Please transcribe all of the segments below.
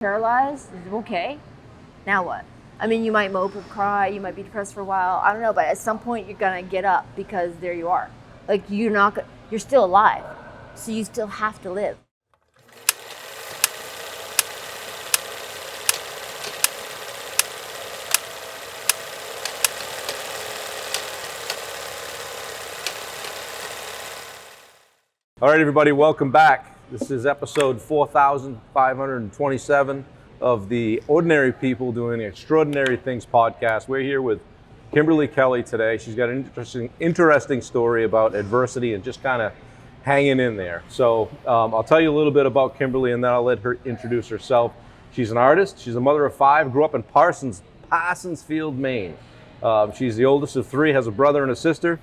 paralyzed, okay, now what? I mean, you might mope and cry, you might be depressed for a while, I don't know, but at some point you're gonna get up because there you are. Like you're still alive, so you still have to live. All right, everybody, welcome back. This is episode 4527 of the Ordinary People Doing Extraordinary Things podcast. We're here with Kimberly Kelley today. She's got an interesting story about adversity and just kind of hanging in there. So I'll tell you a little bit about Kimberly and then I'll let her introduce herself. She's an artist. She's a mother of 5, grew up in Parsonsfield, Maine. She's the oldest of 3, has a brother and a sister.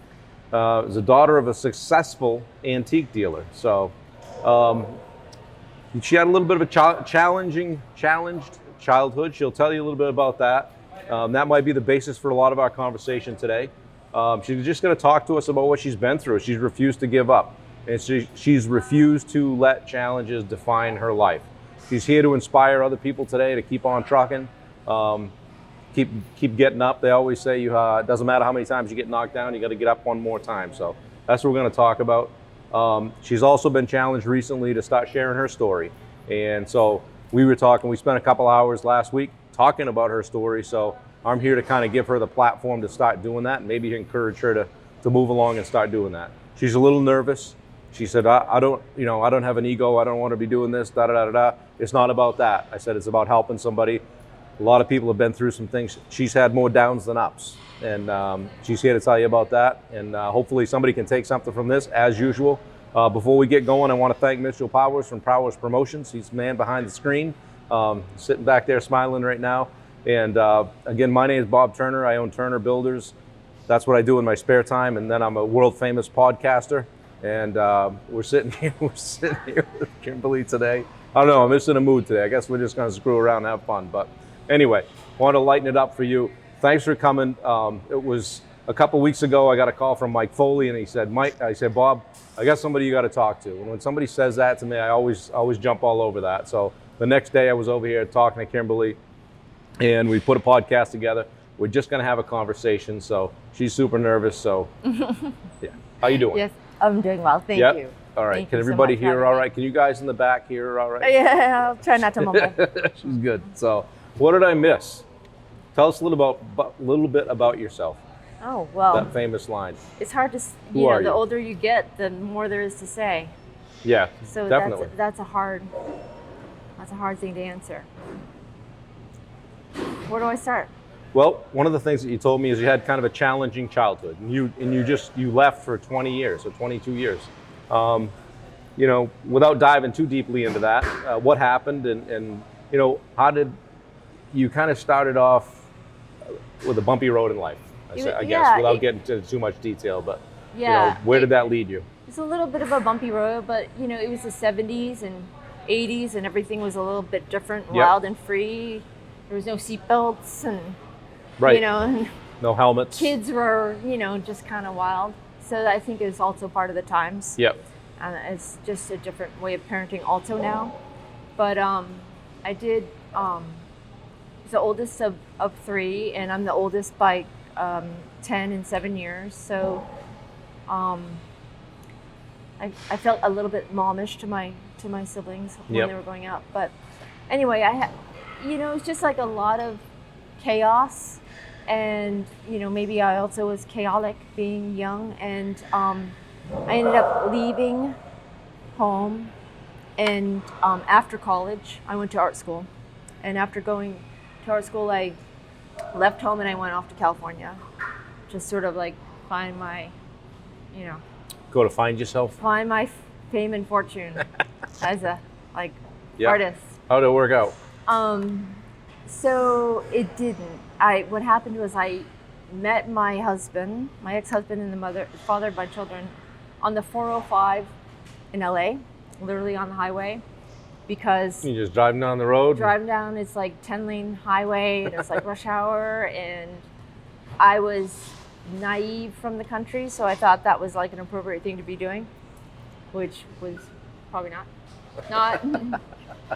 Is a daughter of a successful antique dealer. So she had a little bit of a challenged childhood. She'll tell you a little bit about that. That might be the basis for a lot of our conversation today. She's just going to talk to us about what she's been through. She's refused to give up, and she's refused to let challenges define her life. She's here to inspire other people today to keep on trucking. Keep getting up. They always say it doesn't matter how many times you get knocked down, you got to get up one more time. So that's what we're going to talk about. She's also been challenged recently to start sharing her story. And so we spent a couple hours last week talking about her story. So I'm here to kind of give her the platform to start doing that and maybe encourage her to move along and start doing that. She's a little nervous. She said, I don't have an ego. I don't want to be doing this, da-da-da-da-da. It's not about that. I said, it's about helping somebody. A lot of people have been through some things. She's had more downs than ups, and she's here to tell you about that. And hopefully somebody can take something from this, as usual. Before we get going, I want to thank Mitchell Powers from Powers Promotions. He's the man behind the screen, sitting back there smiling right now. And again, my name is Bob Turner. I own Turner Builders. That's what I do in my spare time. And then I'm a world famous podcaster. And we're sitting here with Kimberly today. I don't know, I'm just in a mood today. I guess we're just going to screw around and have fun. But anyway, want to lighten it up for you. Thanks for coming. It was a couple weeks ago, I got a call from Mike Foley, and he said, Mike, I said, Bob, I got somebody you got to talk to. And when somebody says that to me, I always jump all over that. So the next day I was over here talking to Kimberly, and we put a podcast together. We're just going to have a conversation. So she's super nervous. So yeah. How you doing? Yes, I'm doing well. Thank you. All right. Thank Can you so everybody much for hear having all me. right? Can you guys in the back hear all right? Yeah, I'll try not to mumble. She's good. So what did I miss? Tell us a little bit about yourself. Oh, well, That famous line. it's hard to, Who are the you? older you get, the more there is to say. Yeah, So definitely. that's a hard thing to answer. Where do I start? Well, one of the things that you told me is you had kind of a challenging childhood, and you left for 20 years or 22 years. Without diving too deeply into that, what happened, and how did you kind of started off with a bumpy road in life? I guess, without getting into too much detail, but where did that lead you? It's a little bit of a bumpy road, but it was the 70s and 80s, and everything was a little bit different, wild and free. There was no seatbelts, and Right. and No helmets. kids were just kind of wild. So I think it was also part of the times. Yep. It's just a different way of parenting also now. But I did. I was the oldest of 3, and I'm the oldest by 10 and 7 years. So I felt a little bit momish to my siblings when they were growing up. But anyway, it's just like a lot of chaos, and maybe I also was chaotic being young, and I ended up leaving home. And after college, I went to art school, and after going to art school, I left home and I went off to California, just sort of like find my, Go to find yourself. find my fame and fortune as a artist. How did it work out? So it didn't. What happened was I met my ex-husband and the father of my children on the 405 in LA, literally on the highway, because You just driving down the road? driving down, it's like 10-lane highway, and it's like rush hour, and I was naive from the country, so I thought that was like an appropriate thing to be doing, which was probably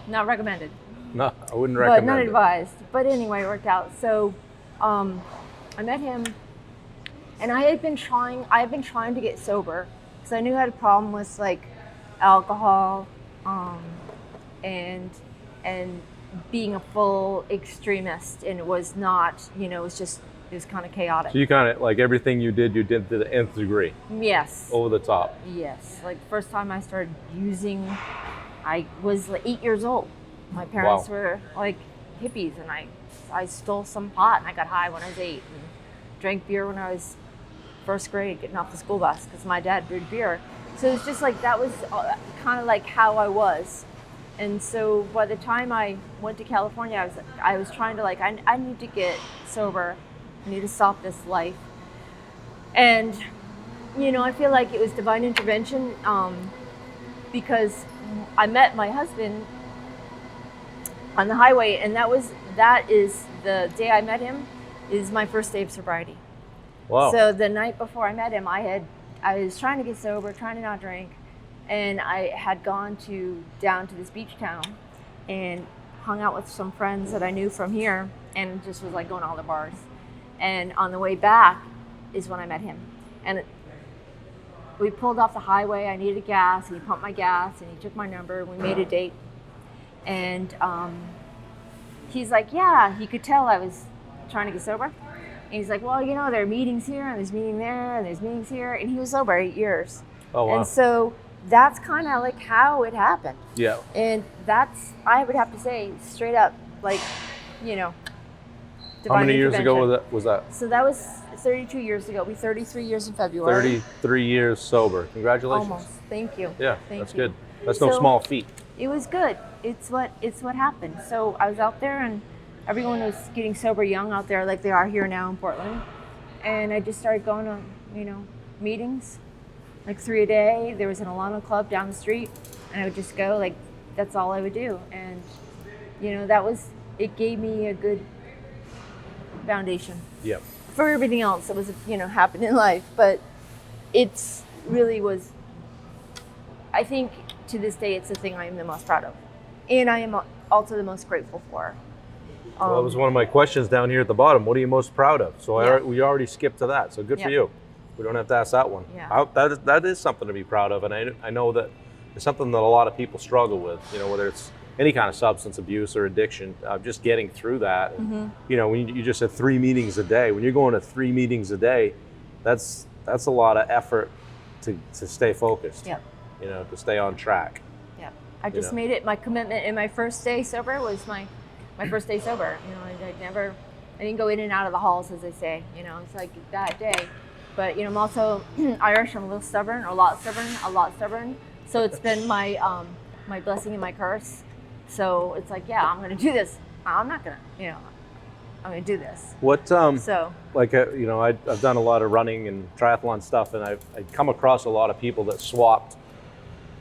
not recommended. No, I wouldn't but recommend not it. advised. But anyway, it worked out. So I met him, and I had been trying to get sober because I knew I had a problem with like alcohol, and being a full extremist, and it was not, it was kind of chaotic. So you kind of, like, everything you did to the nth degree. Yes. Over the top. Yes. Like, first time I started using, I was like 8 years old. My parents were like hippies, and I stole some pot, and I got high when I was 8, and drank beer when I was first grade, getting off the school bus because my dad brewed beer. So it was just like, that was kind of like how I was. And so by the time I went to California, I was trying to, like, I need to get sober. I need to stop this life. And, I feel like it was divine intervention, because I met my husband on the highway, and that is the day I met him is my first day of sobriety. Wow. So the night before I met him, I was trying to get sober, trying to not drink, and I had gone down to this beach town and hung out with some friends that I knew from here, and just was like going to all the bars. And on the way back is when I met him. And we pulled off the highway. I needed gas, and he pumped my gas, and he took my number, and we made a date. And he's like, yeah, he could tell I was trying to get sober. And he's like, well, there are meetings here, and there's meeting there, and there's meetings here. And he was sober 8 years. Oh, wow. And so that's kind of like how it happened. Yeah. And that's, I would have to say, straight up, like, How many years ago was that? So that was 32 years ago. It'll be 33 years in February. 33 years sober. Congratulations. Almost. Thank you. Yeah, Thank that's you. good. That's no small feat. It was good. It's what happened. So I was out there, and everyone was getting sober young out there, like they are here now in Portland. And I just started going to, meetings, like 3 a day. There was an Alana club down the street, and I would just go, like, that's all I would do. And, it gave me a good foundation. Yep. For everything else that was, happened in life. But it's really was, I think to this day, it's the thing I am the most proud of. And I am also the most grateful for. Well, that was one of my questions down here at the bottom. What are you most proud of? So Yeah. we already skipped to that. So good for you. We don't have to ask that one. Yeah. That is something to be proud of. And I know that it's something that a lot of people struggle with, whether it's any kind of substance abuse or addiction, just getting through that. And, when you just said 3 meetings a day, when you're going to 3 meetings a day, that's a lot of effort to stay focused, Yep. to stay on track. Yeah. I just made it my commitment, and my first day sober was my first day sober. I didn't go in and out of the halls, as they say, it's like that day. But, I'm also Irish. I'm a little stubborn, a lot stubborn. So it's been my blessing and my curse. So it's like, yeah, I'm going to do this. I'm not going to, I'm going to do this. What, So, like, I've done a lot of running and triathlon stuff, and I've come across a lot of people that swapped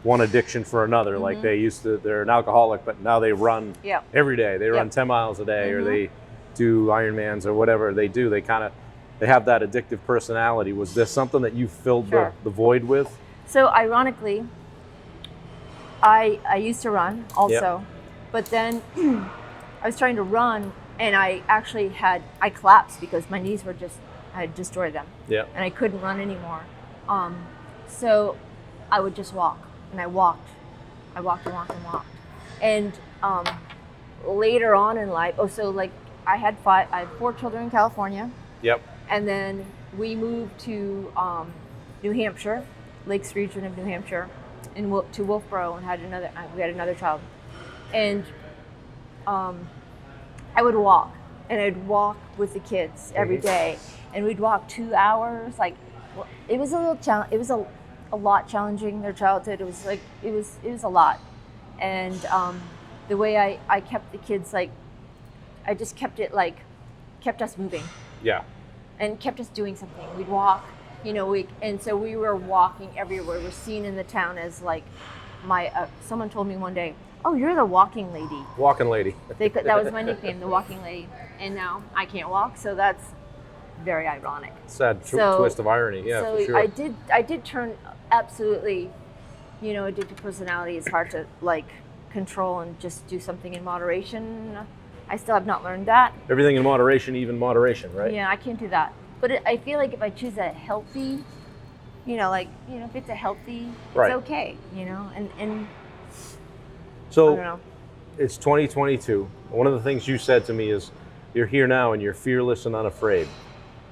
one addiction for another. Like they're an alcoholic, but now they run every day. They run 10 miles a day, or they do Ironmans or whatever they do. They have that addictive personality. Was this something that you filled the void with? So ironically, I used to run also, but then I was trying to run, and I actually I collapsed because my knees were I had destroyed them. Yeah. And I couldn't run anymore. So I would just walk, and I walked. And later on in life, I had 4 children in California. Yep. And then we moved to New Hampshire, Lakes region of New Hampshire, to Wolfboro, and we had another child. And I would walk, and I'd walk with the kids every day, and we'd walk 2 hours. It was a little challenge. It was a lot challenging, their childhood. It was a lot. And the way I kept the kids, I just kept us moving. Yeah. And kept us doing something. We'd walk, and so we were walking everywhere. We're seen in the town as someone told me one day, oh, you're the walking lady. Walking lady. That was my nickname, the walking lady. And now I can't walk, so that's very ironic. Sad twist of irony, yeah, so for sure. I did turn absolutely, addictive personality is hard to control and just do something in moderation. I still have not learned that. Everything in moderation, even moderation, right? Yeah, I can't do that. But I feel like if I choose a healthy, if it's a healthy, Right. it's okay, and So I don't know. it's 2022. One of the things you said to me is you're here now and you're fearless and unafraid.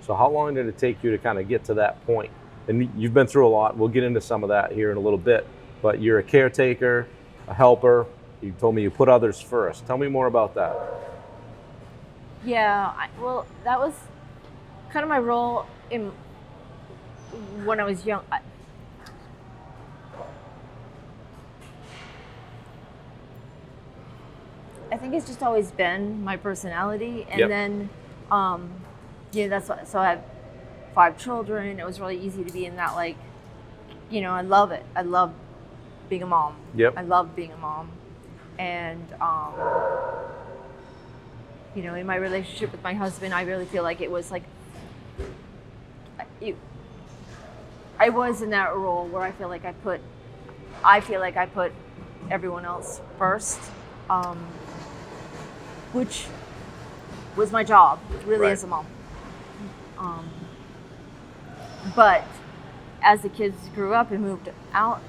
So how long did it take you to kind of get to that point? And you've been through a lot. We'll get into some of that here in a little bit. But you're a caretaker, a helper. You told me you put others first. Tell me more about that. Yeah, well, that was kind of my role when I was young. I think it's just always been my personality, and Yep. then, that's what. So I have 5 children. It was really easy to be in that, I love it. I love being a mom. Yep. I love being a mom, and in my relationship with my husband, I really feel like it was like I was in that role where I feel like I put everyone else first, which was my job, really, Right. as a mom. But as the kids grew up and moved out,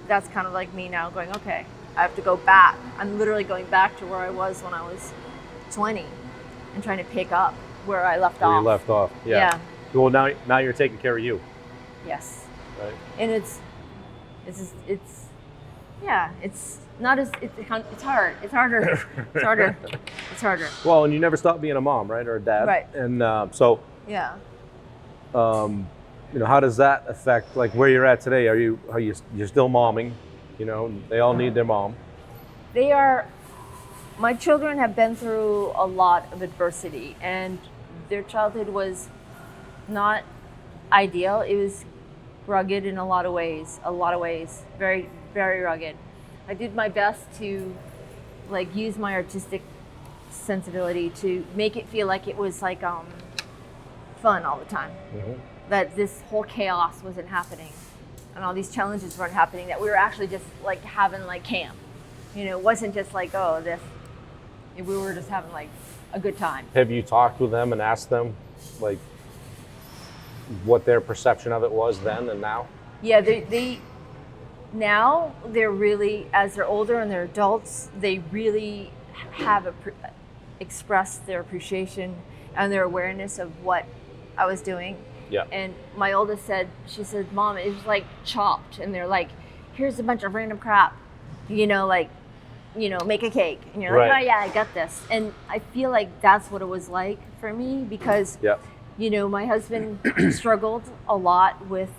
that's kind of like me now going, okay, I have to go back. I'm literally going back to where I was when I was 20 and trying to pick up where I left Where off. you left off. Yeah. Well, now you're taking care of you. Yes. Right. And it's not as, it's hard. It's harder. It's harder. It's harder. Well, and you never stopped being a mom, right? Or a dad. Right. And Yeah. how does that affect like where you're at today? You're still momming? They all need their mom. My children have been through a lot of adversity, and their childhood was not ideal. It was rugged in a lot of ways, very, very rugged. I did my best to use my artistic sensibility to make it feel like it was fun all the time. Mm-hmm. That this whole chaos wasn't happening and all these challenges weren't happening, that we were actually just having camp. It wasn't just we were just having a good time. Have you talked with them and asked them what their perception of it was then and now? Yeah, now they're really, as they're older and they're adults, they really have expressed their appreciation and their awareness of what I was doing. Yeah. And my oldest said, Mom, it was chopped, and they're here's a bunch of random crap, make a cake, and you're Right. oh yeah, I got this. And I feel like that's what it was like for me, because Yeah. my husband struggled a lot with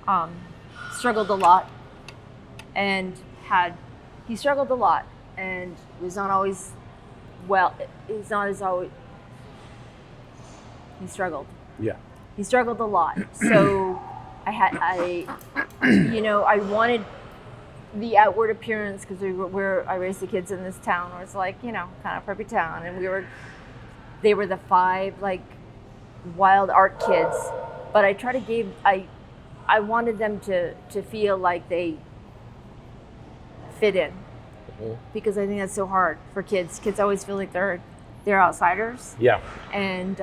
he struggled a lot and was not always he's not as always he struggled Yeah. he struggled a lot. So I wanted the outward appearance, because I raised the kids in this town where it's kind of preppy town, and they were the 5 wild art kids, but I wanted them to feel like they fit in, because I think that's so hard for kids. Kids always feel like they're outsiders. Yeah. And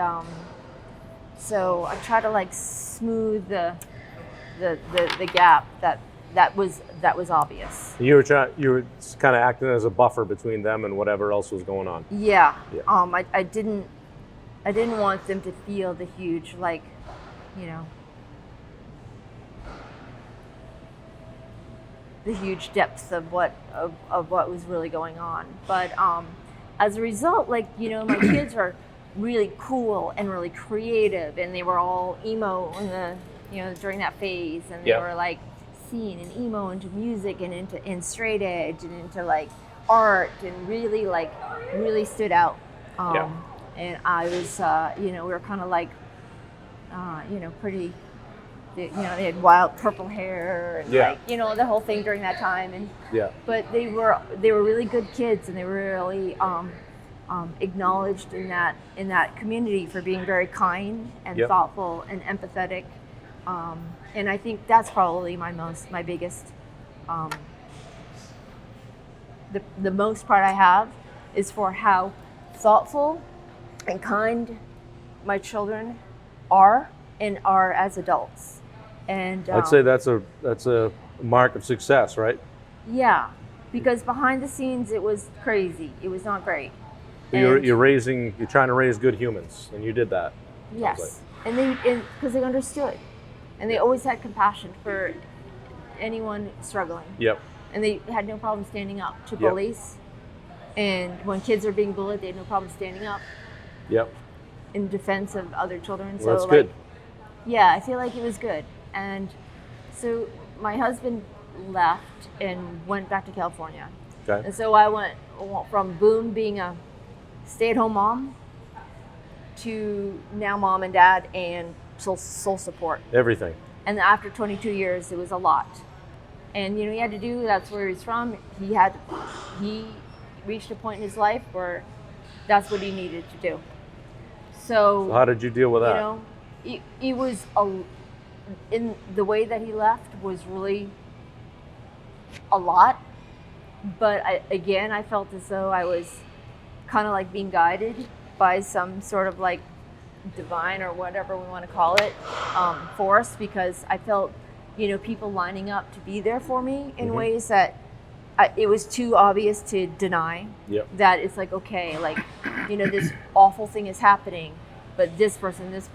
so I try to smooth the gap that was obvious. You were kind of acting as a buffer between them and whatever else was going on. Yeah. Yeah. I didn't want them to feel the huge the huge depths of what was really going on. But as a result, my kids are really cool and really creative, and they were all emo during that phase, and they Yeah. were scene and emo into music and into straight edge and into art, and really stood out. Yeah. And I was we were kind of pretty. They had wild purple hair and Yeah. the whole thing during that time. And Yeah. but they were really good kids, and they were really acknowledged in that community for being very kind and Yep. thoughtful and empathetic, And I think that's probably my biggest, the most part I have is for how thoughtful and kind my children are and are as adults. And I'd say that's a mark of success, right? yeah, because behind the scenes it was crazy. It was not great. You're trying to raise good humans, and you did that. Yes, and because they understood, and they always had compassion for anyone struggling. Yep. And they had no problem standing up to bullies. And when kids are being bullied, they had no problem standing up. Yep. In defense of other children. Well, that's good. Yeah, I feel like it was good. And so my husband left and went back to California. Okay. And so I went from being a stay-at-home mom to now mom and dad and sole support. Everything. And after 22 years, it was a lot. And he had to do. That's where he's from. He reached a point in his life where that's what he needed to do. So how did you deal with that? It was in the way that he left was really a lot. But I felt as though I was kind of like being guided by some sort of like divine or whatever we want to call it force, because I felt people lining up to be there for me in ways that it was too obvious to deny. Yep. That it's like, okay, like this awful thing is happening, but this person is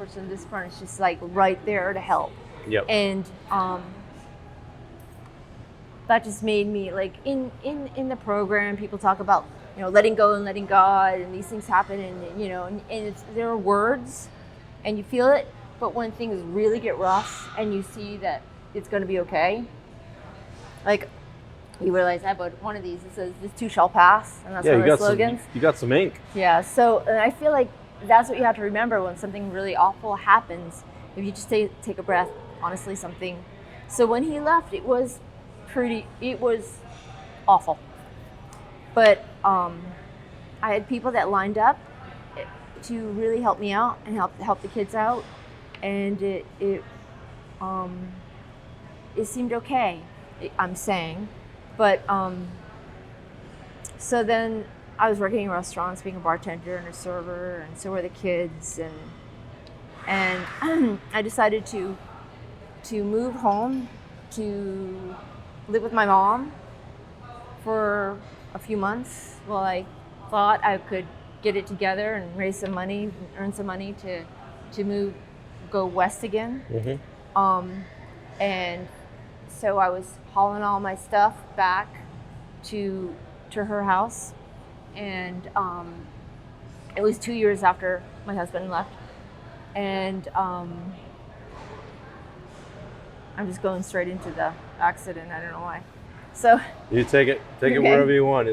just like right there to help. Yep. And that just made me like in the program people talk about letting go and letting God, and these things happen, and and there are words and you feel it, but when things really get rough and you see that it's going to be okay, like you realize I bought one of these. It says "This too shall pass," and that's one of the slogans. You got some ink. Yeah. So and I feel like that's what you have to remember when something really awful happens. If you just take a breath, honestly, something. So when he left, it was awful. But I had people that lined up to really help me out and help the kids out, and it seemed okay. I'm saying, but so then I was working in restaurants, being a bartender and a server, and so were the kids, and I decided to move home to live with my mom for a few months while I thought I could get it together and raise some money, earn some money to go west again. Mm-hmm. And so I was hauling all my stuff back to her house, and it was 2 years after my husband left, and I'm just going straight into the accident. I don't know why. So you take it wherever you want.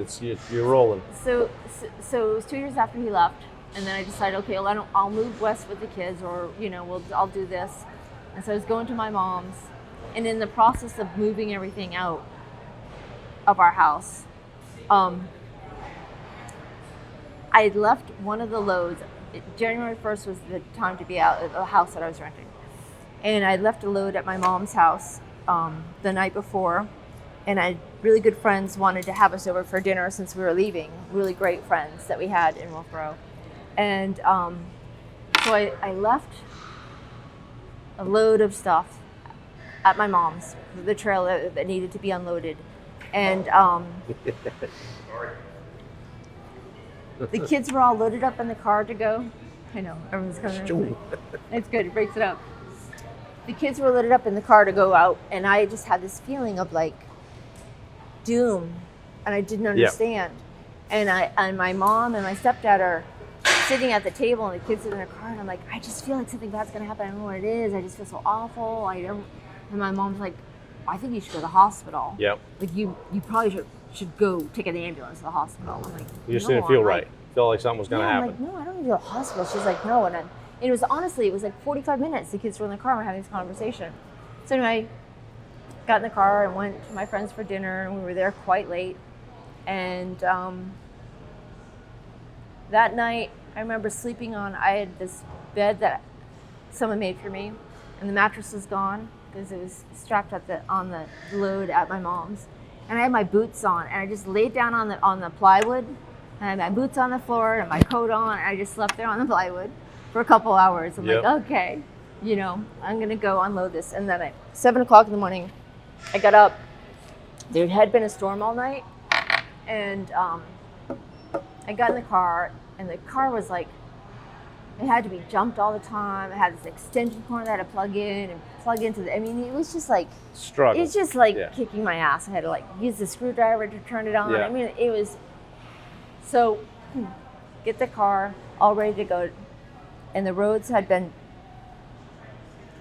You're rolling. So it was 2 years after he left, and then I decided, okay, well, I'll move west with the kids, or I'll do this. And so I was going to my mom's, and in the process of moving everything out of our house, I had left one of the loads. January 1st was the time to be out at the house that I was renting, and I left a load at my mom's house the night before. And I had really good friends wanted to have us over for dinner since we were leaving. Really great friends that we had in Wolfboro. And so I left a load of stuff at my mom's, the trailer that needed to be unloaded. And the kids were all loaded up in the car to go. I know, everyone's coming. It's good, it breaks it up. The kids were loaded up in the car to go out, and I just had this feeling of like, doom, and I didn't understand. Yeah. And my mom and my stepdad are sitting at the table, and the kids are in their car, and I'm like, I just feel like something bad's gonna happen. I don't know what it is. I just feel so awful. And my mom's like, I think you should go to the hospital. Yep. Like you probably should go take an ambulance to the hospital. I'm like, you just didn't feel right. Felt like something was gonna happen. I'm like, no, I don't need to go to the hospital. She's like, no, and it was like 45 minutes. The kids were in the car and we're having this conversation. So anyway, got in the car and went to my friends for dinner, and we were there quite late. And that night, I remember sleeping on, I had this bed that someone made for me, and the mattress was gone because it was strapped on the load at my mom's. And I had my boots on, and I just laid down on the plywood, and I had my boots on the floor and my coat on, and I just slept there on the plywood for a couple hours. I'm like, okay, I'm gonna go unload this. And then at 7 o'clock in the morning, I got up. There had been a storm all night, and I got in the car, and the car was like, it had to be jumped all the time. It had this extension cord that I had to plug in and plug into it was just like struggle. It's just like kicking my ass. I had to like use the screwdriver to turn it on. Yeah. I mean, it was so. Get the car all ready to go, and the roads had been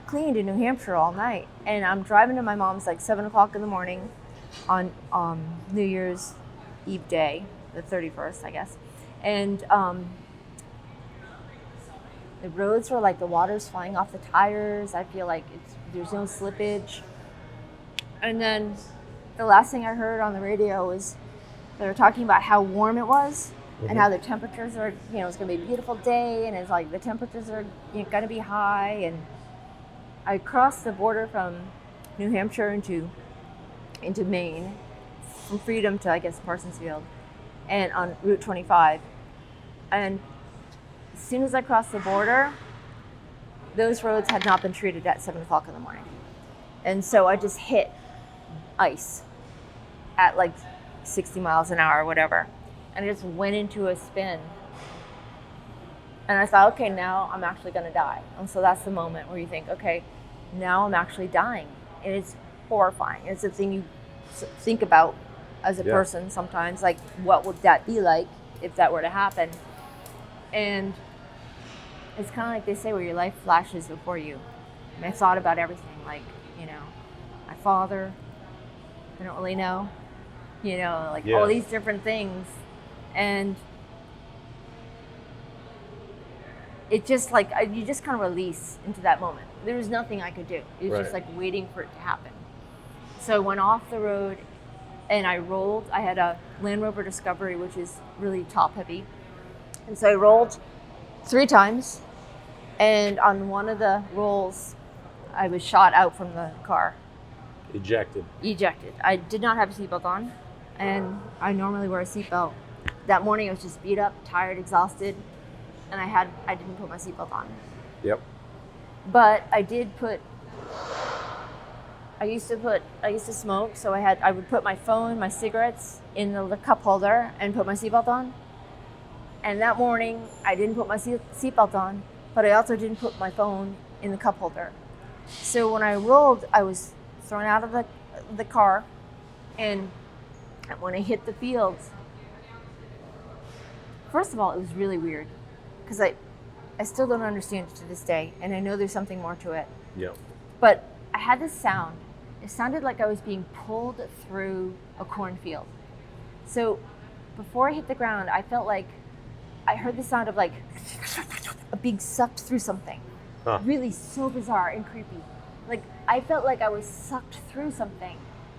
cleaned in New Hampshire all night. And I'm driving to my mom's like 7 o'clock in the morning on New Year's Eve day, the 31st, I guess, and the roads were like the water's flying off the tires. I feel like there's no slippage. And then the last thing I heard on the radio was they were talking about how warm it was and how the temperatures are, it's going to be a beautiful day, and it's like the temperatures are going to be high. And I crossed the border from New Hampshire into Maine, from Freedom to, I guess, Parsonsfield, and on Route 25. And as soon as I crossed the border, those roads had not been treated at 7 o'clock in the morning. And so I just hit ice at like 60 miles an hour or whatever. And I just went into a spin. And I thought, okay, now I'm actually going to die. And so that's the moment where you think, okay, now I'm actually dying. And it's horrifying. It's a thing you think about as a person sometimes, like, what would that be like if that were to happen? And it's kind of like they say, where your life flashes before you. And I thought about everything, like, my father, I don't really know, all these different things. And it just like, you just kind of release into that moment. There was nothing I could do. It was just like waiting for it to happen. So I went off the road and I rolled. I had a Land Rover Discovery, which is really top heavy. And so I rolled 3 times, and on one of the rolls, I was shot out from the car. Ejected. I did not have a seatbelt on, and I normally wear a seatbelt. That morning I was just beat up, tired, exhausted, and I didn't put my seatbelt on. Yep. But I did put, I used to smoke, so I would put my phone, my cigarettes in the cup holder and put my seatbelt on. And that morning, I didn't put my seatbelt on, but I also didn't put my phone in the cup holder. So when I rolled, I was thrown out of the car, and when I hit the fields, first of all, it was really weird, because I still don't understand it to this day, and I know there's something more to it. Yeah. But I had this sound. It sounded like I was being pulled through a cornfield. So before I hit the ground, I felt like I heard the sound of like being sucked through something. Really so bizarre and creepy. Like I felt like I was sucked through something.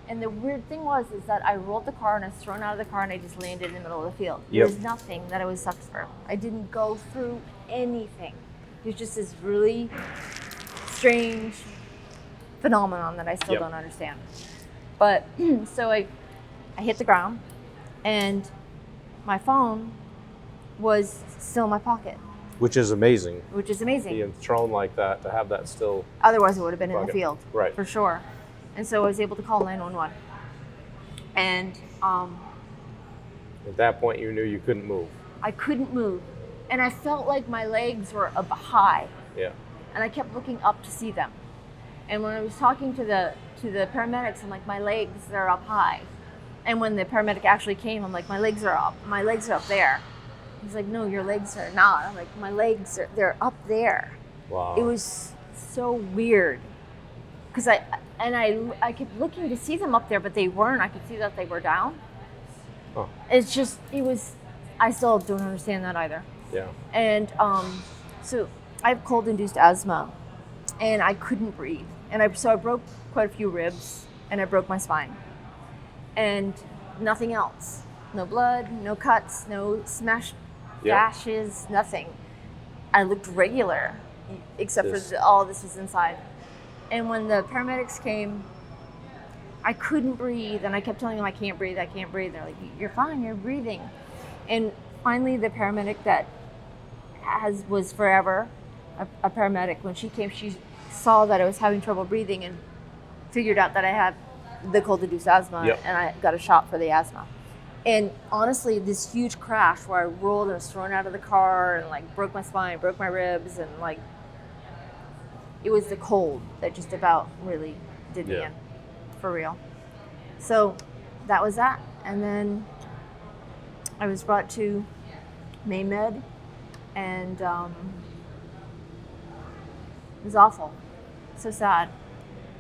And the weird thing is that I rolled the car and I was thrown out of the car and I just landed in the middle of the field. There was nothing that I was sucked through. I didn't go through anything. It was just this really strange phenomenon that I still don't understand. But so I hit the ground, and my phone was still in my pocket. Which is amazing. Being thrown like that, to have that still. Otherwise, it would have been in the field. Right. For sure. And so I was able to call 911. And at that point, you knew you couldn't move. I couldn't move. And I felt like my legs were up high. Yeah. And I kept looking up to see them. And when I was talking to the paramedics, I'm like, my legs are up high. And when the paramedic actually came, I'm like, my legs are up there. He's like, no, your legs are not. I'm like, my legs they're up there. Wow. It was so weird. Because I kept looking to see them up there, but they weren't. I could see that they were down. Oh. It's just, I still don't understand that either. Yeah. And so I have cold-induced asthma, and I couldn't breathe. And so I broke quite a few ribs, and I broke my spine. And nothing else. No blood, no cuts, no smashed gashes, nothing. I looked regular, except for all this was inside. And when the paramedics came, I couldn't breathe, and I kept telling them I can't breathe. They're like, you're fine, you're breathing. And finally, the paramedic that was forever a paramedic, when she came, she saw that I was having trouble breathing and figured out that I had the cold-induced asthma, Yep. and I got a shot for the asthma. And honestly, this huge crash where I rolled and was thrown out of the car and like broke my spine, broke my ribs, and like it was the cold that just about really did me in, for real. So that was that. And then I was brought to Maymed, and it was awful. So sad,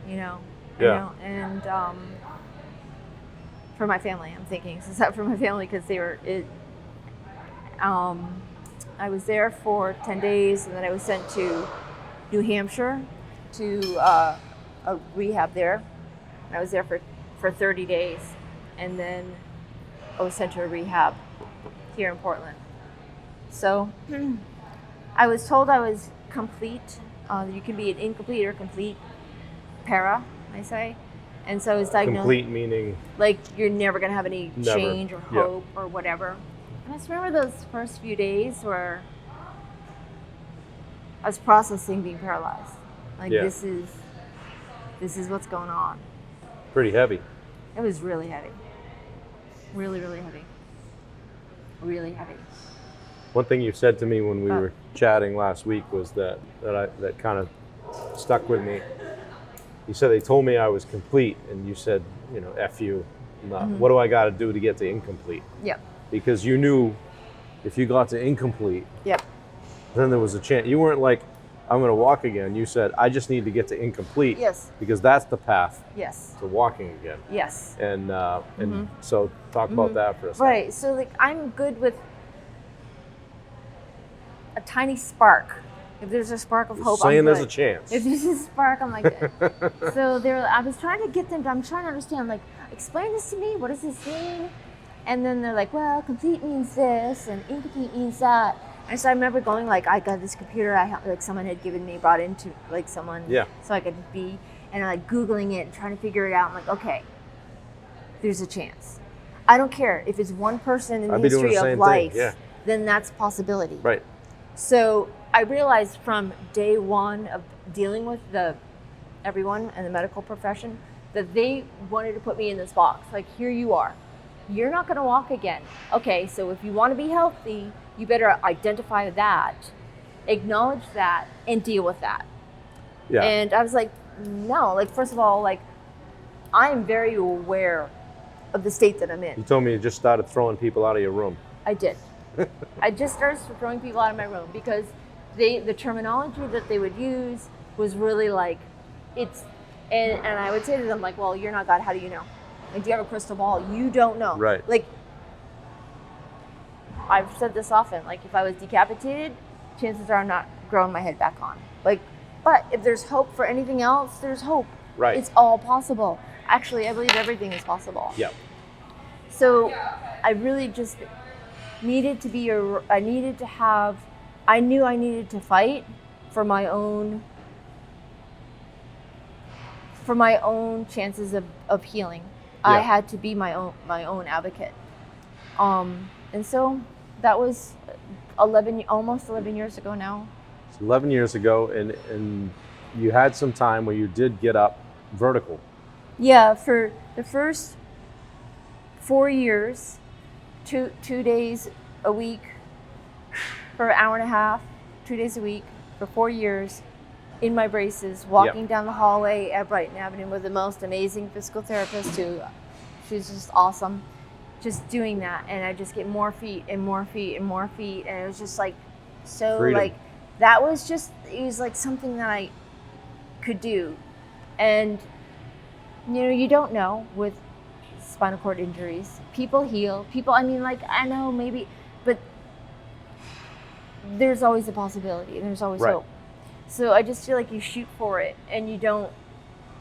you know. Yeah. You know? And for my family, I'm thinking, so sad for my family, because they were I was there for 10 days, and then I was sent to New Hampshire to a rehab there. And I was there for 30 days, and then I was sent to a rehab here in Portland. So I was told I was complete. You can be an incomplete or complete para, I say. And so I was diagnosed. Complete meaning? Like you're never going to have any Never. change or hope or whatever. And I just remember those first few days where I was processing being paralyzed. Like this is what's going on. Pretty heavy. It was really heavy. Really, really heavy. Really heavy. One thing you said to me when we were chatting last week was that kind of stuck with me. You said they told me I was complete, and you said, you know, F you. What do I got to do to get to incomplete? Yep. Because you knew if you got to incomplete, Yep. then there was a chance. You weren't like, I'm going to walk again. You said, I just need to get to incomplete. Yes. Because that's the path Yes. to walking again. Yes. And so talk about that for a second. Right. So like I'm good with a tiny spark. If there's a spark of hope, Saying I'm there's good. a chance. If there's a spark, I'm like, so I was trying to get them. I'm trying to understand. Like, explain this to me. What does this mean? And then they're like, well, complete means this, and incomplete means that. And so I remember going like, I got this computer. Like someone had brought into like someone. Yeah. So I could be, and like Googling it and trying to figure it out. I'm like, okay, there's a chance. I don't care if it's one person in the history of life. Yeah. Then that's a possibility. Right. So I realized from day one of dealing with everyone in the medical profession that they wanted to put me in this box. Like, here you are. You're not going to walk again. Okay, so if you want to be healthy, you better identify that, acknowledge that, and deal with that. Yeah. And I was like, no. Like, first of all, like, I'm very aware of the state that I'm in. You told me you just started throwing people out of your room. I did. I just started throwing people out of my room because the terminology that they would use was really like, and I would say to them like, well, you're not God, how do you know? Like, do you have a crystal ball? You don't know. Right. Like, I've said this often, like if I was decapitated, chances are I'm not growing my head back on. Like, but if there's hope for anything else, there's hope. Right. It's all possible. Actually, I believe everything is possible. Yeah. So I really just needed to I knew I needed to fight for my own chances of healing. Yeah. I had to be my own advocate. And so that was almost 11 years ago now. It's 11 years ago, and you had some time where you did get up vertical. Yeah, for the first 4 years, two days a week for an hour and a half, 2 days a week for 4 years in my braces, walking down the hallway at Brighton Avenue with the most amazing physical therapist who, she's just awesome. Just doing that, and I just get more feet and more feet and more feet, and it was just like so Freedom. like that was just, it was like something that I could do. And you know, you don't know with spinal cord injuries, people heal, I mean, like, I know maybe, but there's always a possibility and there's always hope. So I just feel like you shoot for it and you don't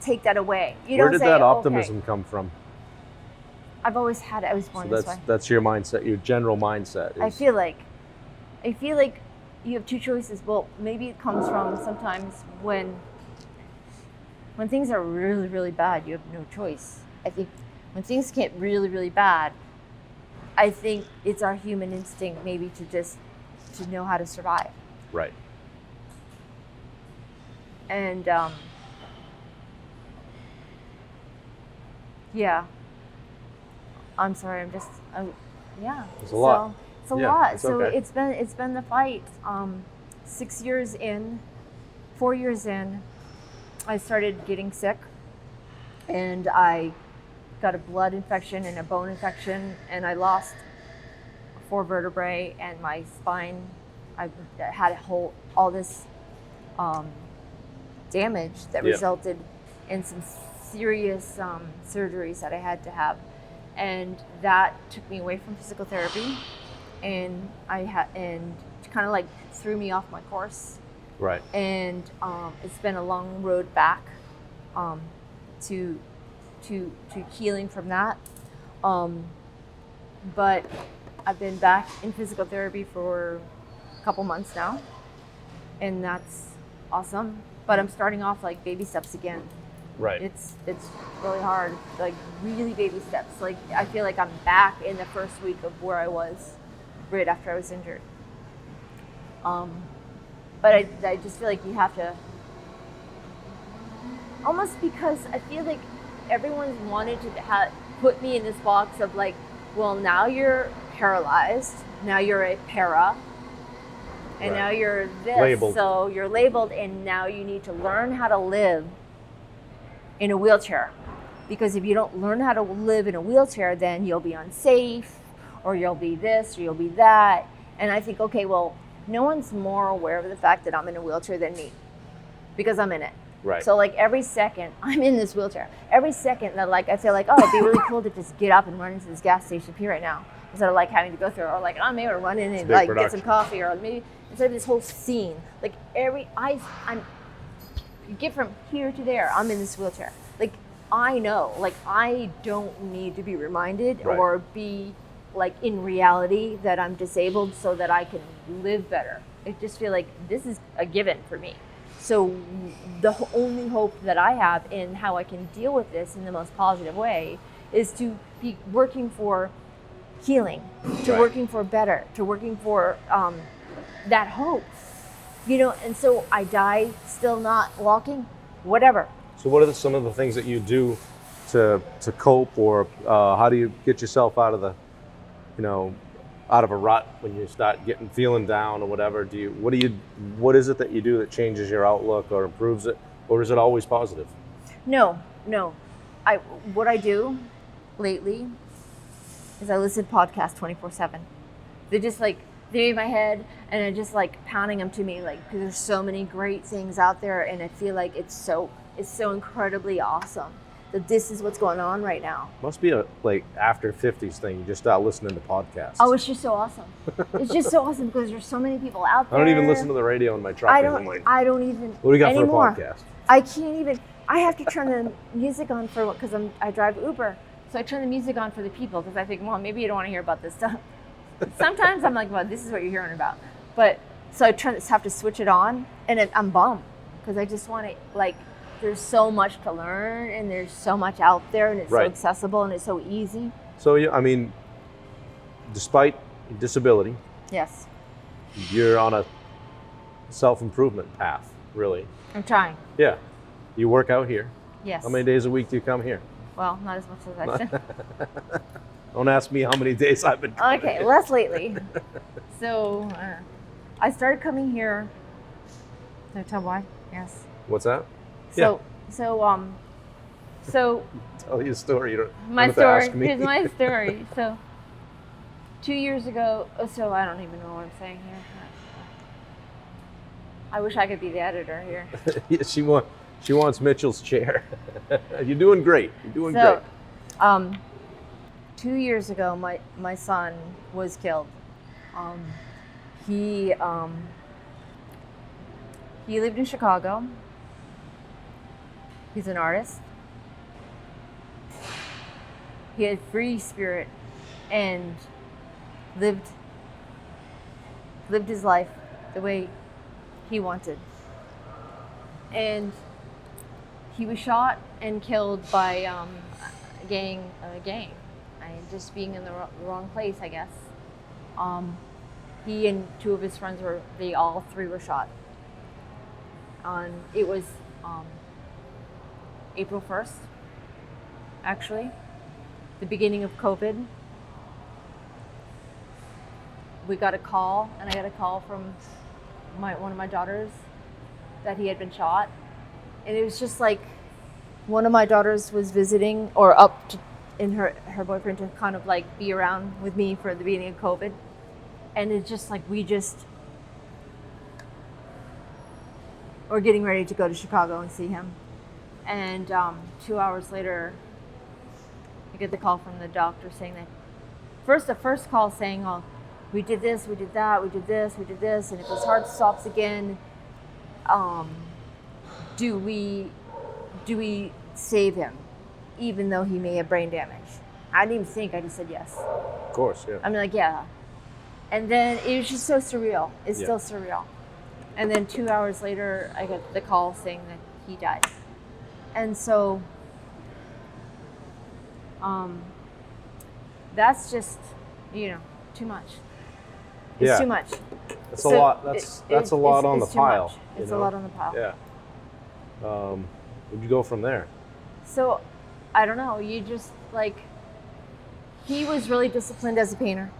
take that away. Where did that optimism come from? I've always had it. I was born this way. That's your mindset, your general mindset. I feel like you have two choices. Well, maybe it comes from sometimes when when things are really, really bad, you have no choice. I think when things get really, really bad, I think it's our human instinct maybe to know how to survive. Right. And yeah, I'm sorry. Yeah. It's a lot. It's a Yeah, lot. it's So okay. it's been the fight. 6 years in, 4 years in, I started getting sick, and I got a blood infection and a bone infection, and I lost 4 vertebrae and my spine. I had all this damage that resulted in some serious surgeries that I had to have, and that took me away from physical therapy, and kind of like threw me off my course. Right. And it's been a long road back to healing from that. But I've been back in physical therapy for a couple months now, and that's awesome. But I'm starting off like baby steps again. Right. It's really hard, like really baby steps. Like I feel like I'm back in the first week of where I was right after I was injured. But I just feel like you have to, almost because I feel like everyone's wanted to put me in this box of like, well, now you're paralyzed, now you're a para, and now you're this, labeled. So you're labeled, and now you need to learn how to live in a wheelchair. Because if you don't learn how to live in a wheelchair, then you'll be unsafe, or you'll be this, or you'll be that. And I think, okay, well, no one's more aware of the fact that I'm in a wheelchair than me, because I'm in it. Right. So like every second I'm in this wheelchair, every second that like I feel like, oh, it'd be really cool to just get up and run into this gas station here right now, instead of like having to go through, or like I'm able to run in and like get some coffee, or maybe instead of this whole scene, like you get from here to there, I'm in this wheelchair. Like I know, like I don't need to be reminded or be like in reality that I'm disabled so that I can live better. I just feel like this is a given for me. So the only hope that I have in how I can deal with this in the most positive way is to be working for healing, to working for better, to working for that hope, and so I die still not walking, whatever. So what are some of the things that you do to cope, or how do you get yourself out of the, out of a rut when you start feeling down or whatever? What is it that you do that changes your outlook or improves it, or is it always positive? No. What I do lately is I listen to podcasts 24/7. They're in my head, and I'm just like pounding them to me, like, because there's so many great things out there, and I feel like it's so incredibly awesome that this is what's going on right now. Must be a after 50s thing. You just start listening to podcasts. Oh, it's just so awesome. It's just so awesome because there's so many people out there. I don't even listen to the radio in my truck anymore. I don't even. What do you got anymore. for a podcast? I can't even. I have to turn the music on because I drive Uber, so I turn the music on for the people because I think, well, maybe you don't want to hear about this stuff. Sometimes I'm like, well, this is what you're hearing about. But so I have to switch it on, and I'm bummed because I just want to there's so much to learn, and there's so much out there, and it's so accessible, and it's so easy. So, despite disability, yes, you're on a self-improvement path, really. I'm trying. Yeah. You work out here. Yes. How many days a week do you come here? Well, not as much as I should. Don't ask me how many days I've been coming Okay, here. less lately. So, I started coming here. Can I tell why? Yes. What's that? So Tell you a story. You don't my have to story. ask me. Here's my story. So 2 years ago, so I don't even know what I'm saying here. I wish I could be the editor here. Yeah, she wants Mitchell's chair. You're doing great. You're doing great. 2 years ago, my son was killed. He lived in Chicago. He's an artist. He had free spirit and lived his life the way he wanted. And he was shot and killed by a gang. And just being in the wrong place, I guess. He and two of his friends all three were shot. It was April 1st, actually, the beginning of COVID. We got a call, and I got a call from one of my daughters that he had been shot. And it was just like one of my daughters was visiting or up to, in her boyfriend to kind of like be around with me for the beginning of COVID. And it's just like we're getting ready to go to Chicago and see him. And 2 hours later, I get the call from the doctor saying that the first call saying, oh, we did this, we did that, we did this, we did this, and if his heart stops again, do we save him, even though he may have brain damage? I didn't even think, I just said yes. Of course, yeah. I'm like, yeah. And then it was just so surreal. It's still surreal. And then 2 hours later, I got the call saying that he died. And so, that's just, too much. It's too much. That's a lot. That's a lot on the pile. It's a lot on the pile. Yeah. Where'd you go from there? So, I don't know. You just he was really disciplined as a painter.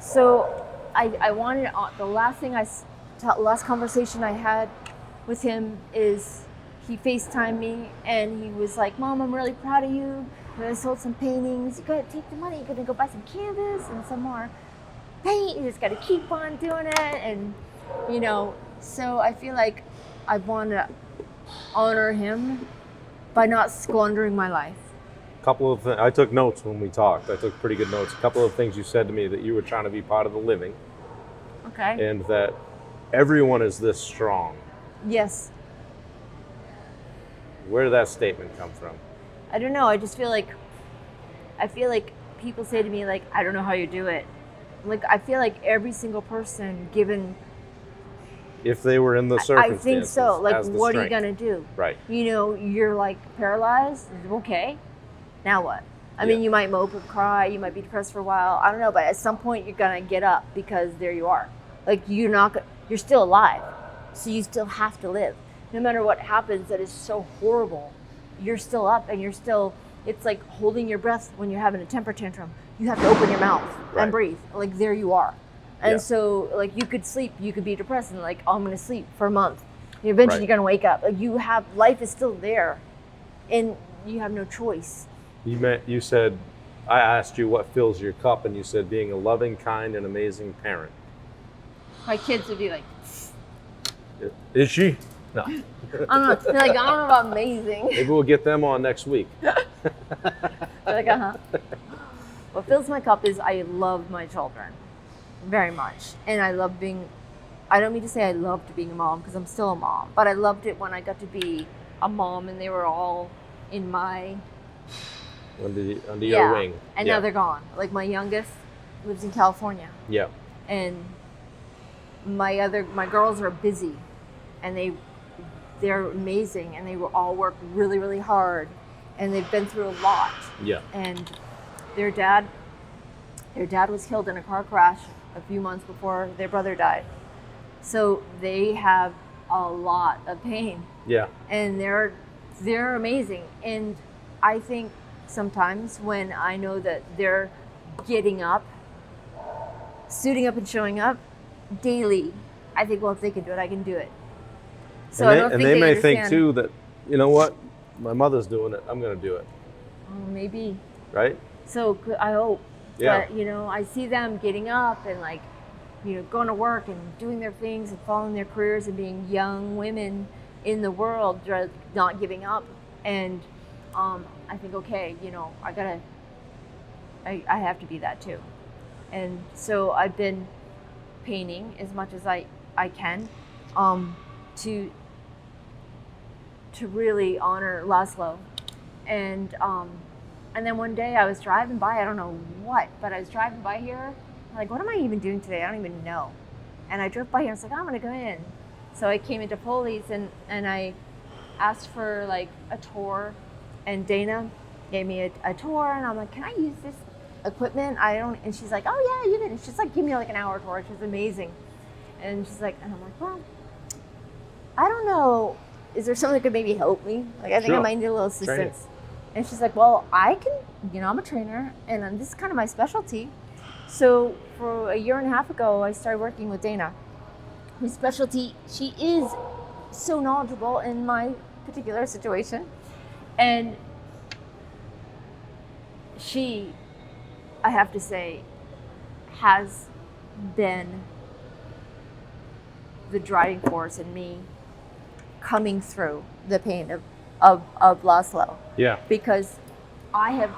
So, I wanted the last conversation I had with him is he FaceTimed me and he was like, "Mom, I'm really proud of you. I sold some paintings. You gotta take the money. You're gonna go buy some canvas and some more paint. You just gotta keep on doing it." And so I feel like I want to honor him by not squandering my life. Couple of things. I took notes when we talked. I took pretty good notes. A couple of things you said to me, that you were trying to be part of the living. Okay. And that everyone is this strong. Yes. Where did that statement come from? I don't know. I just feel like people say to me, like, I don't know how you do it. Like, I feel like every single person, given, if they were in the circumstances, I think so. Like, what are you strength. gonna do? Right. You're like paralyzed. Okay. Now what? I mean, you might mope and cry. You might be depressed for a while. I don't know, but at some point you're gonna get up because there you are. Like, you're still alive, so you still have to live. No matter what happens that is so horrible, you're still up and you're still. It's like holding your breath when you're having a temper tantrum. You have to open your mouth and breathe. Like, there you are. And so, like, you could sleep, you could be depressed and like, oh, I'm gonna sleep for a month. Eventually you're gonna wake up. Like, life is still there, and you have no choice. You said, I asked you what fills your cup, and you said being a loving, kind, and amazing parent. My kids would be like, is she? No. I don't know about amazing. Maybe we'll get them on next week. They're like, uh-huh. What fills my cup is I love my children very much. And I don't mean to say I loved being a mom, because I'm still a mom, but I loved it when I got to be a mom and they were all in my... Under your wing. And now they're gone. Like, my youngest lives in California. Yeah. And my girls are busy, and they're amazing, and they will all work really, really hard, and they've been through a lot. Yeah. And their dad was killed in a car crash a few months before their brother died. So they have a lot of pain. Yeah. And they're amazing. And I think sometimes when I know that they're getting up, suiting up and showing up daily, I think, well, if they can do it, I can do it. So and they may think too that, you know what, my mother's doing it, I'm going to do it. Oh, maybe. Right? So I hope. Yeah. But, I see them getting up and going to work and doing their things and following their careers and being young women in the world, not giving up. And I think, okay, I have to be that too. And so I've been painting as much as I can to really honor Laszlo. And then one day I was driving by, I don't know what, but I was driving by here. I'm like, what am I even doing today? I don't even know. And I drove by here and I was like, I'm gonna go in. So I came into Foley's and I asked for like a tour, and Dana gave me a tour, and I'm like, can I use this equipment? I don't, and she's like, oh yeah, you can. She's like, give me like an hour tour, which was amazing. And she's like, and I'm like, well, I don't know. Is there someone that could maybe help me? Like, I think I might need a little assistance. Training. And she's like, well, I can, I'm a trainer, and this is kind of my specialty. So for a year and a half ago, I started working with Dana. Whose specialty, she is so knowledgeable in my particular situation. And she, I have to say, has been the driving force in me coming through the pain of Laszlo. Yeah. Because I have,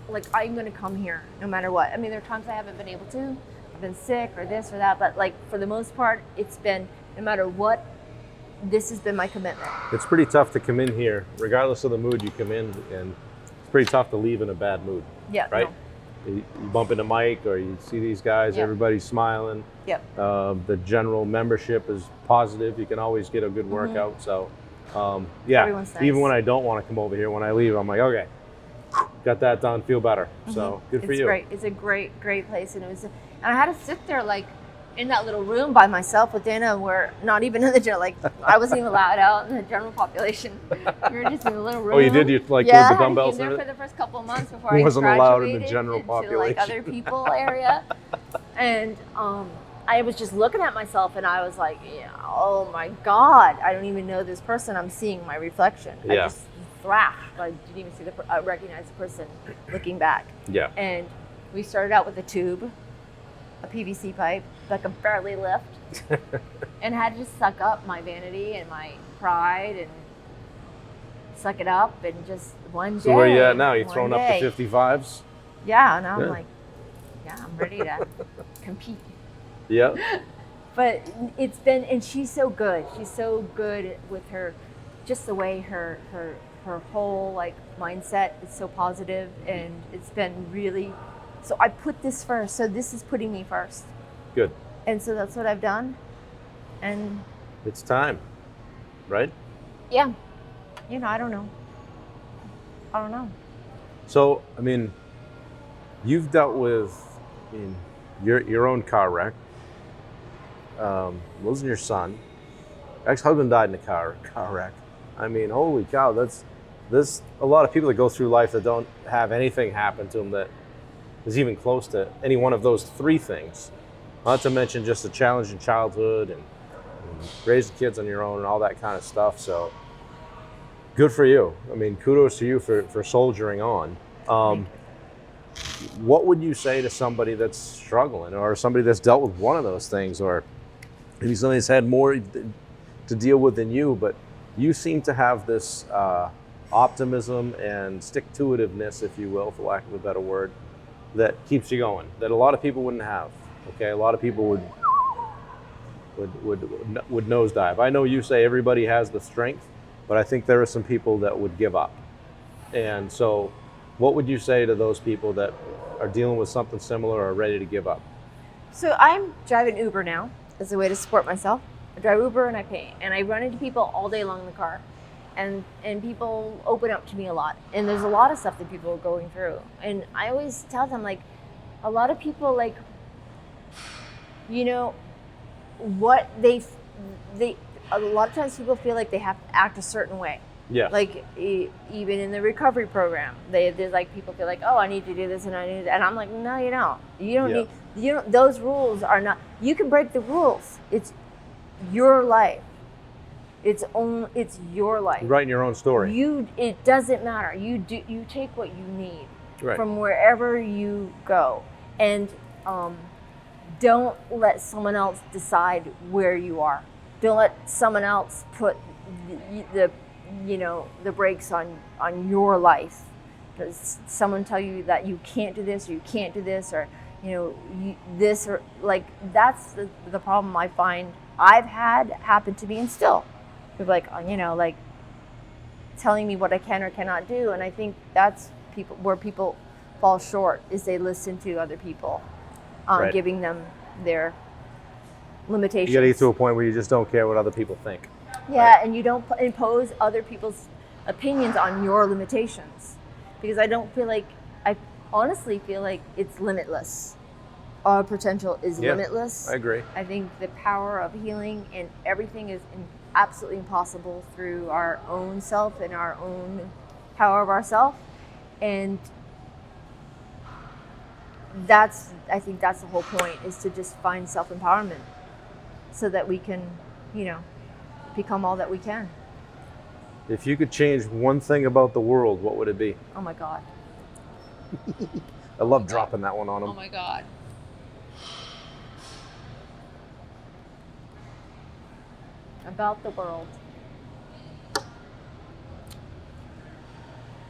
like, I'm going to come here no matter what. I mean, there are times I haven't been able to. I've been sick or this or that, but like for the most part, it's been, no matter what, this has been my commitment. It's pretty tough to come in here, regardless of the mood you come in, and it's pretty tough to leave in a bad mood. Yeah. Right? No. You bump into Mike or you see these guys, everybody's smiling. Yep. The general membership is positive. You can always get a good workout. So, yeah, nice. Even when I don't want to come over here, when I leave, I'm like, okay, got that done, feel better. So good for you. It's great. It's a great place. And I had to sit there like in that little room by myself with Dana, where not even in the general, like I wasn't even allowed out in the general population. We were just in a little room. Oh, you did? You like with the dumbbells? Yeah, I had to be there for the first couple of months before I wasn't allowed in the general into, population. like other people area. And I was just looking at myself, and I was like, oh my God, I don't even know this person. I'm seeing my reflection. Yeah. I just thrashed. I didn't even see recognize the person looking back. Yeah. And we started out with a tube, a PVC pipe that could barely lift, and had to just suck up my vanity and my pride and suck it up, and just one day. So where are you at now? You throwing up the 55s? Yeah, and I'm like, I'm ready to compete. Yeah. But it's been, and she's so good. She's so good with her, just the way her whole like mindset is so positive, and it's been really. So I put this first. So this is putting me first. Good. And so that's what I've done. And it's time, right? Yeah. I don't know. So, I mean, you've dealt with your own car wreck, losing your son, ex-husband died in a car wreck. I mean, holy cow, there's a lot of people that go through life that don't have anything happen to them that is even close to any one of those three things. Not to mention just a challenging childhood and raising kids on your own and all that kind of stuff. So good for you. I mean, kudos to you for soldiering on. What would you say to somebody that's struggling, or somebody that's dealt with one of those things, or maybe somebody that's had more to deal with than you, but you seem to have this optimism and stick-to-itiveness, if you will, for lack of a better word, that keeps you going, that a lot of people wouldn't have. Okay, a lot of people would nosedive. I know you say everybody has the strength, but I think there are some people that would give up. And so what would you say to those people that are dealing with something similar or are ready to give up? So I'm driving Uber now as a way to support myself. I drive Uber and I pay, and I run into people all day long in the car, and people open up to me a lot. And there's a lot of stuff that people are going through. And I always tell them, like, a lot of people, like, what they a lot of times people feel like they have to act a certain way. Yeah. Like even in the recovery program, there's like people feel like, oh, I need to do this and I need that, and I'm like, no, you don't. You don't need. You don't. Those rules are not. You can break the rules. It's your life. It's your life. You're writing your own story. It doesn't matter. You take what you need from wherever you go, and don't let someone else decide where you are. Don't let someone else put the brakes on your life. Does someone tell you that you can't do this, or you can't do this, or this, or like, that's the problem I find I've had happen to me, and still people like telling me what I can or cannot do. And I think that's where people fall short, is they listen to other people, giving them their limitations. You got to get to a point where you just don't care what other people think. Yeah, and you don't impose other people's opinions on your limitations, because I honestly feel like it's limitless. Our potential is limitless. I agree. I think the power of healing and everything is absolutely impossible through our own self and our own power of ourself. And I think that's the whole point, is to just find self-empowerment so that we can, become all that we can. If you could change one thing about the world, what would it be? Oh my God. I love dropping that one on them. Oh my God. About the world.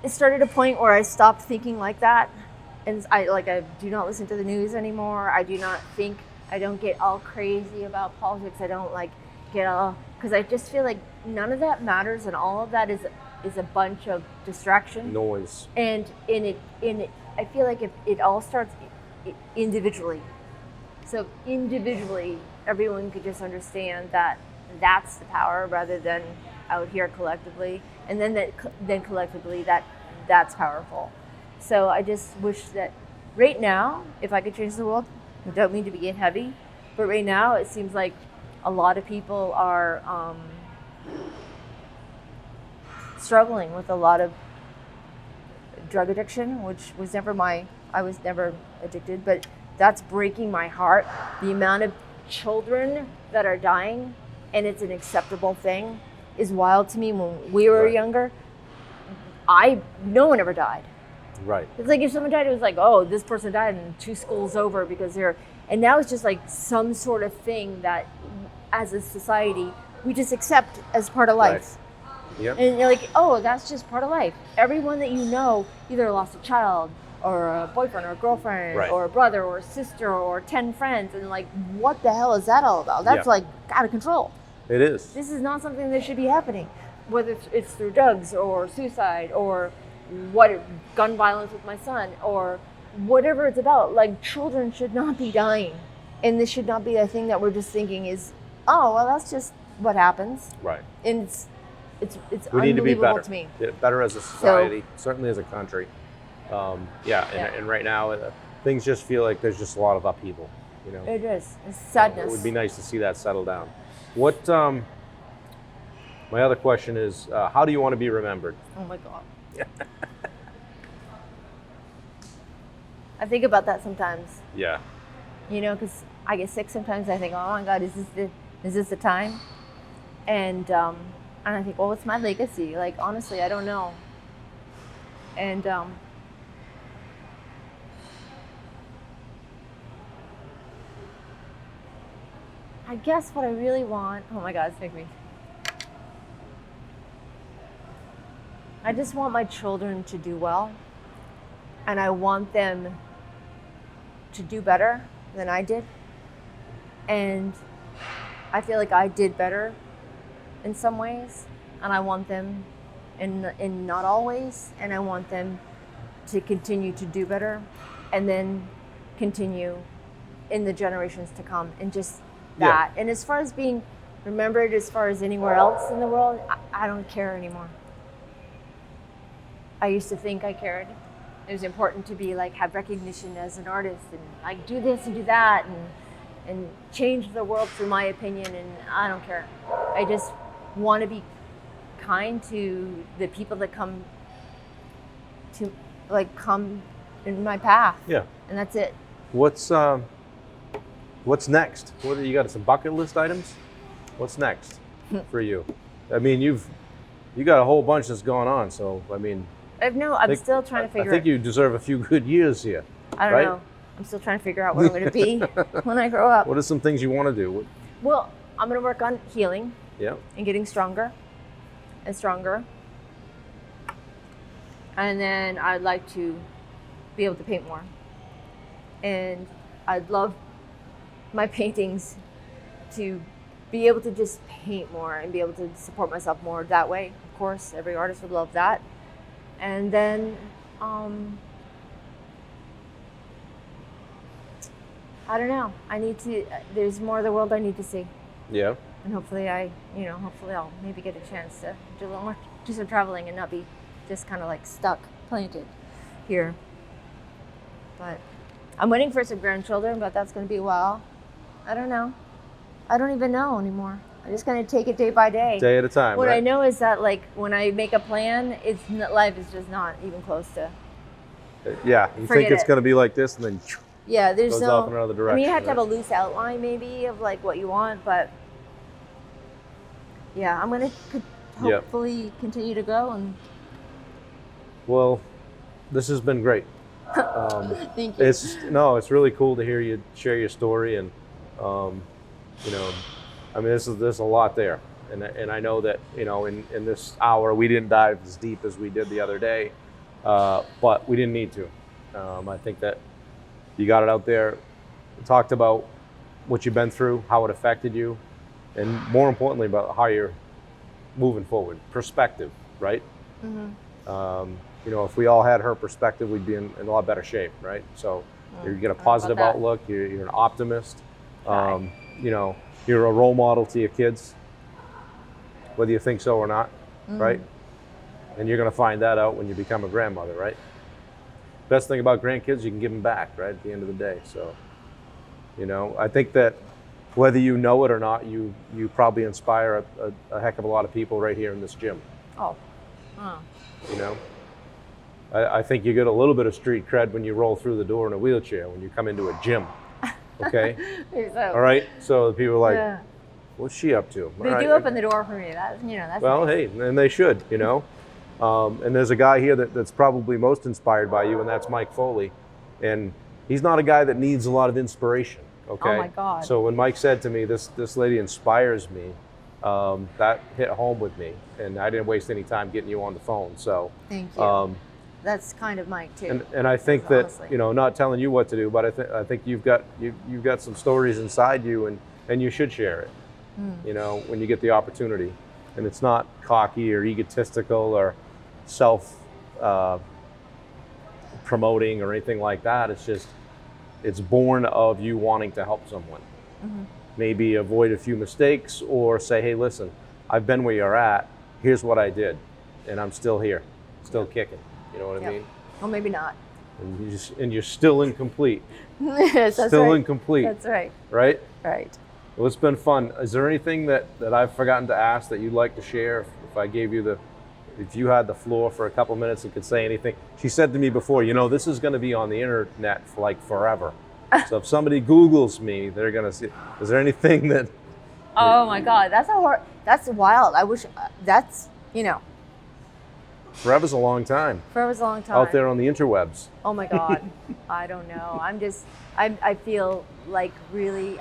It started a point where I stopped thinking like that. And I do not listen to the news anymore. I don't get all crazy about politics. I don't because I just feel like none of that matters, and all of that is a bunch of distraction. Noise. And I feel like it all starts individually. So individually, everyone could just understand that that's the power, rather than out here collectively, and then collectively that's powerful. So I just wish that right now, if I could change the world, I don't mean to be heavy, but right now it seems like a lot of people are struggling with a lot of drug addiction, which was I was never addicted, but that's breaking my heart. The amount of children that are dying, and it's an acceptable thing, is wild to me. When we were younger, no one ever died. Right. It's like if someone died, it was like, oh, this person died and 2 schools over because and now it's just like some sort of thing that as a society, we just accept as part of life. Right. Yep. And you're like, oh, that's just part of life. Everyone that you know either lost a child or a boyfriend or a girlfriend or a brother or a sister or 10 friends. And like, what the hell is that all about? That's like out of control. It is. This is not something that should be happening, whether it's through drugs or suicide or gun violence with my son or whatever it's about. Like, children should not be dying, and this should not be a thing that we're just thinking is, oh, well, that's just what happens. Right. And it's we need to be better. To me. Better as a society, certainly as a country. And right now things just feel like there's just a lot of upheaval. It is. It's sadness. It would be nice to see that settle down. What? My other question is, how do you want to be remembered? Oh my God. I think about that sometimes. Yeah. Because I get sick sometimes. I think, oh my God, is this the time? And I think, well, what's my legacy? Like, honestly, I don't know. And I guess what I really want, oh my God, it's making me. I just want my children to do well, and I want them to do better than I did. And I feel like I did better in some ways, and I want them in not all ways, and I want them to continue to do better and then continue in the generations to come, and just that. And as far as being remembered as far as anywhere else in the world, I don't care anymore. I used to think I cared. It was important to be have recognition as an artist and do this and do that and change the world through my opinion, and I don't care. I just want to be kind to the people that come in my path. Yeah. And that's it. What's next? What you got? Some bucket list items? What's next for you? I mean, you got a whole bunch that's going on, so I mean. I'm still trying to figure out. I think you deserve a few good years here. I don't know. I'm still trying to figure out what I'm going to be when I grow up. What are some things you want to do? Well, I'm going to work on healing. Yeah. And getting stronger and stronger. And then I'd like to be able to paint more. And I'd love my paintings to be able to just paint more and be able to support myself more that way. Of course, every artist would love that. And then, I don't know. There's more of the world I need to see. Yeah. And hopefully I'll maybe get a chance to do a little more, do some traveling and not be just kind of like stuck, planted here. But I'm waiting for some grandchildren, but that's going to be a while. I don't know. I don't even know anymore. I'm just going to take it day by day. Day at a time, What right? I know is that like when I make a plan, life is just not even close to. Yeah, you Forget think it's it. going to be like this, and then Yeah, there's goes no. off in another direction. I mean, you have to have a right? loose outline maybe of like what you want, but yeah, I'm going to hopefully continue to go and. Well, this has been great. Thank you. It's really cool to hear you share your story, and you know, I mean, there's a lot there, and I know that in this hour we didn't dive as deep as we did the other day, but we didn't need to. I think that you got it out there, talked about what you've been through, how it affected you, and more importantly about how you're moving forward. Perspective, right? Mm-hmm. If we all had her perspective, we'd be in a lot better shape, right? So you get a positive outlook. You're an optimist. You're a role model to your kids, whether you think so or not, right? And you're going to find that out when you become a grandmother, right? Best thing about grandkids, you can give them back, right, at the end of the day. So, I think that whether you know it or not, you probably inspire a heck of a lot of people right here in this gym. Oh. I think you get a little bit of street cred when you roll through the door in a wheelchair when you come into a gym. Okay? So, all right? So the people are like, what's she up to? They do open the door for me. That's well, nice. hey, and they should, and there's a guy here that's probably most inspired by you, and that's Mike Foley. And he's not a guy that needs a lot of inspiration, okay? Oh my God. So when Mike said to me, this lady inspires me, that hit home with me, and I didn't waste any time getting you on the phone. So thank you. That's kind of Mike too. And I think that not telling you what to do, but I think you've got some stories inside you, and you should share it. When you get the opportunity, and it's not cocky or egotistical or self promoting or anything like that. It's born of you wanting to help someone. Maybe avoid a few mistakes, or say, hey, listen, I've been where you're at. Here's what I did, and I'm still here, still kicking. You know what I mean? Well, maybe not. And you're still incomplete. Yes, that's still right. incomplete. That's right. Right? Right. Well, it's been fun. Is there anything that I've forgotten to ask that you'd like to share? If I gave you if you had the floor for a couple minutes and could say anything. She said to me before, this is going to be on the internet for like forever. So if somebody Googles me, they're going to see. Is there anything that? Oh my God, that's wild. I wish Forever's a long time. Forever's a long time. Out there on the interwebs. Oh my God. I don't know. I feel like really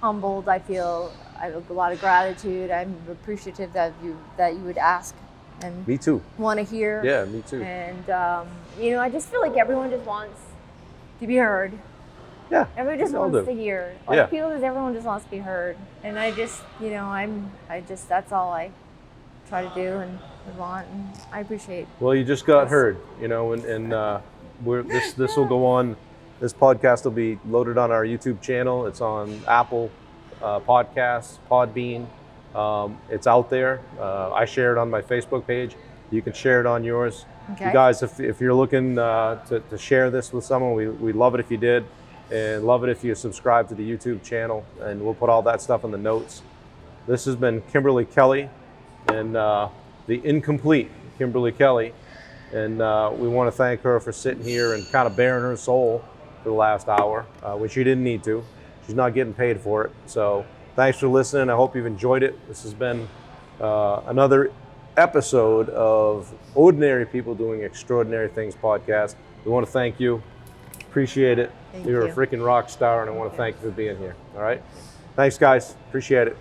humbled. I have a lot of gratitude. I'm appreciative that you would ask and Me too. want to hear. Yeah, me too. And I just feel like everyone just wants to be heard. Yeah. Everyone just wants to hear. Everyone just wants to be heard. And I just, that's all I try to do and want, and I appreciate. Well, you just got heard, and this will go on. This podcast will be loaded on our YouTube channel. It's on Apple Podcasts, Podbean. It's out there. I share it on my Facebook page. You can share it on yours. Okay. You guys, if you're looking to share this with someone, we'd love it if you did, and love it if you subscribe to the YouTube channel, and we'll put all that stuff in the notes. This has been Kimberly Kelley, and the incomplete Kimberly Kelley, and we want to thank her for sitting here and kind of bearing her soul for the last hour, which she didn't need to. She's not getting paid for it. So thanks for listening. I hope you've enjoyed it. This has been another episode of Ordinary People Doing Extraordinary Things podcast. We want to thank you. Appreciate it. You're a freaking rock star, and I want to thank you for being here. All right? Thanks, guys. Appreciate it.